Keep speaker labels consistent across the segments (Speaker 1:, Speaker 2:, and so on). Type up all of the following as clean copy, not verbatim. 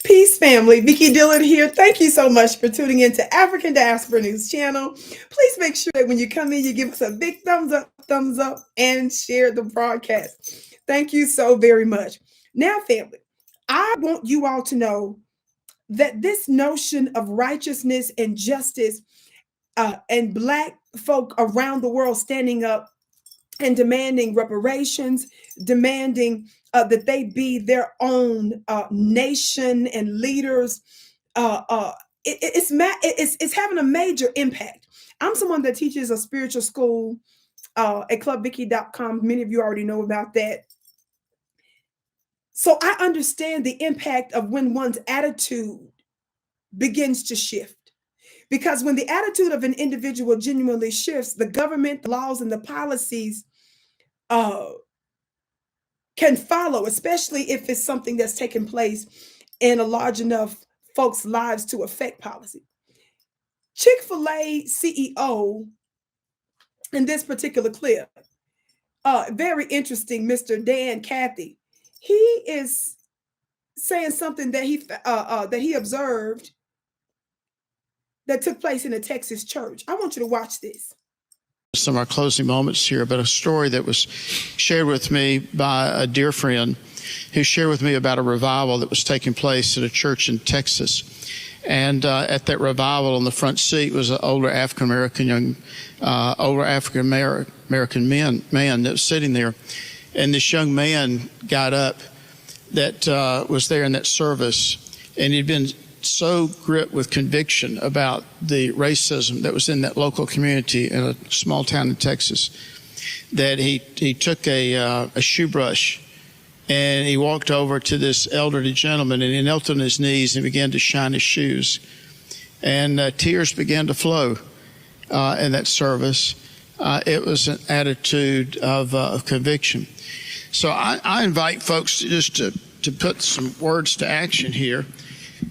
Speaker 1: Peace, family. Vicki Dillard here. Thank you so much for tuning into African Diaspora News Channel. Please make sure that when you come in, you give us a big thumbs up, and share the broadcast. Thank you so very much. Now, family, I want you all to know that this notion of righteousness and justice and Black folk around the world standing up and demanding reparations, demanding that they be their own nation and leaders. It's having a major impact. I'm someone that teaches a spiritual school at clubvicky.com. Many of you already know about that. So I understand the impact of when one's attitude begins to shift. Because when the attitude of an individual genuinely shifts, the government, the laws, and the policies uh, can follow, especially if it's something that's taking place in a large enough folks' lives to affect policy. Chick-fil-A CEO in this particular clip, very interesting, Mr. Dan Cathy, he is saying something that he observed that took place in a Texas church. I want you to watch this.
Speaker 2: Some of our closing moments here, but a story that was shared with me by a dear friend who shared with me about a revival that was taking place at a church in Texas. And at that revival, on the front seat was an older African American man that was sitting there. And this young man got up that was there in that service, and he'd been so gripped with conviction about the racism that was in that local community in a small town in Texas that he took a shoe brush and he walked over to this elderly gentleman and he knelt on his knees and began to shine his shoes. And tears began to flow in that service. It was an attitude of conviction. So I invite folks to put some words to action here.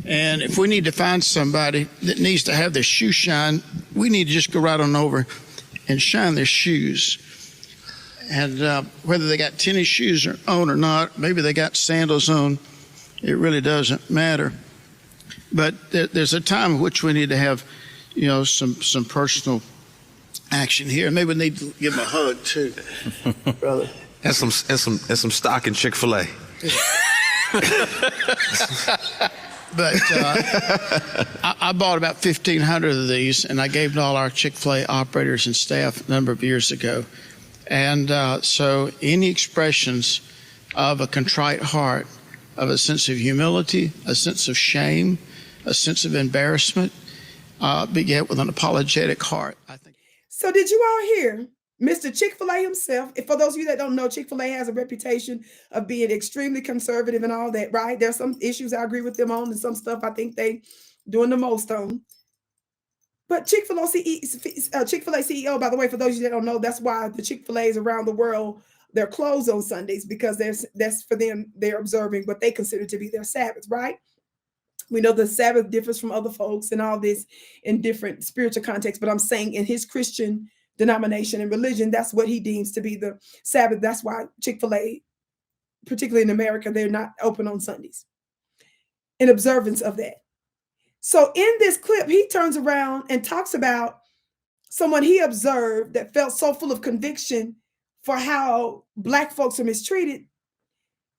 Speaker 2: And if we need to find somebody that needs to have their shoe shine, we need to just go right on over and shine their shoes. And whether they got tennis shoes on or not, maybe they got sandals on, it really doesn't matter. But there's a time in which we need to have, some personal action here. Maybe we need to give them a hug too, brother.
Speaker 3: And some stock in Chick-Fil-A.
Speaker 2: But I bought about 1,500 of these, and I gave to all our Chick-fil-A operators and staff a number of years ago. And so any expressions of a contrite heart, of a sense of humility, a sense of shame, a sense of embarrassment, beget with an apologetic heart, I think.
Speaker 1: So did you all hear Mr. Chick-fil-A himself? For those of you that don't know, Chick-fil-A has a reputation of being extremely conservative and all that, right? There's some issues I agree with them on, and some stuff I think they doing the most on. But Chick-fil-A CEO, by the way, for those of you that don't know, that's why the Chick-fil-A's around the world, they're closed on Sundays, because that's for them, they're observing what they consider to be their Sabbath, right? We know the Sabbath differs from other folks and all this in different spiritual contexts, but I'm saying in his Christian denomination and religion, that's what he deems to be the Sabbath. That's why Chick-fil-A, particularly in America, they're not open on Sundays in observance of that. So in this clip, he turns around and talks about someone he observed that felt so full of conviction for how Black folks are mistreated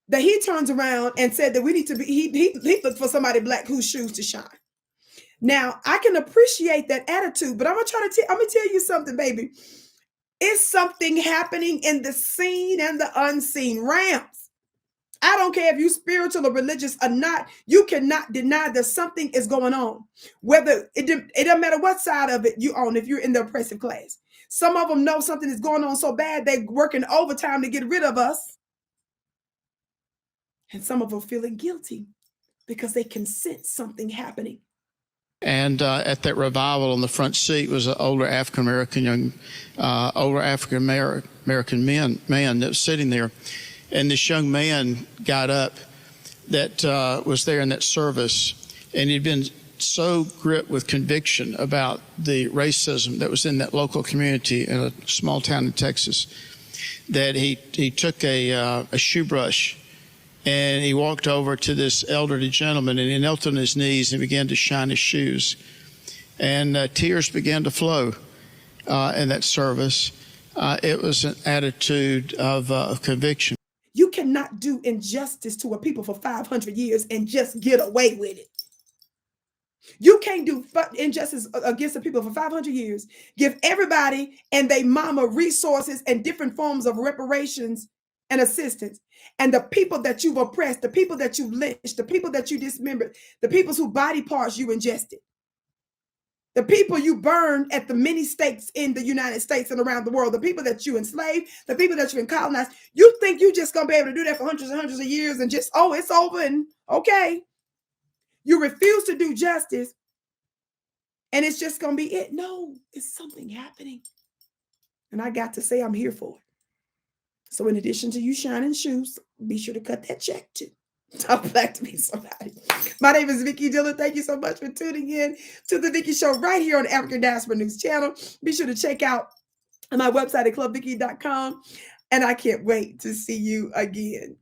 Speaker 1: that he turns around and said that we need to be, he looked for somebody Black whose shoes to shine. Now, I can appreciate that attitude, but I'm gonna tell you something, baby. It's something happening in the seen and the unseen realms. I don't care if you're spiritual or religious or not, you cannot deny that something is going on. Whether it doesn't matter what side of it you own, if you're in the oppressive class. Some of them know something is going on so bad they're working overtime to get rid of us. And some of them feeling guilty because they can sense something happening.
Speaker 2: And at that revival, on the front seat was an older African American man that was sitting there. And this young man got up that was there in that service, and he'd been so gripped with conviction about the racism that was in that local community in a small town in Texas that he took a shoe brush And he walked over to this elderly gentleman, and he knelt on his knees and began to shine his shoes. And tears began to flow in that service. It was an attitude of conviction.
Speaker 1: You cannot do injustice to a people for 500 years and just get away with it. You can't do injustice against the people for 500 years, give everybody and their mama resources and different forms of reparations and assistance. And the people that you've oppressed, the people that you lynched, the people that you dismembered, the people's whose body parts you ingested, the people you burned at the many stakes in the United States and around the world, the people that you enslaved, the people that you colonized. You think you're just going to be able to do that for hundreds and hundreds of years and just, oh, it's over and okay. You refuse to do justice and it's just going to be it. No, it's something happening. And I got to say, I'm here for it. So in addition to you shining shoes, be sure to cut that check too. Talk back to me, somebody. My name is Vicki Dillard. Thank you so much for tuning in to the Vicki Show right here on the African Diaspora News Channel. Be sure to check out my website at clubvicki.com. And I can't wait to see you again.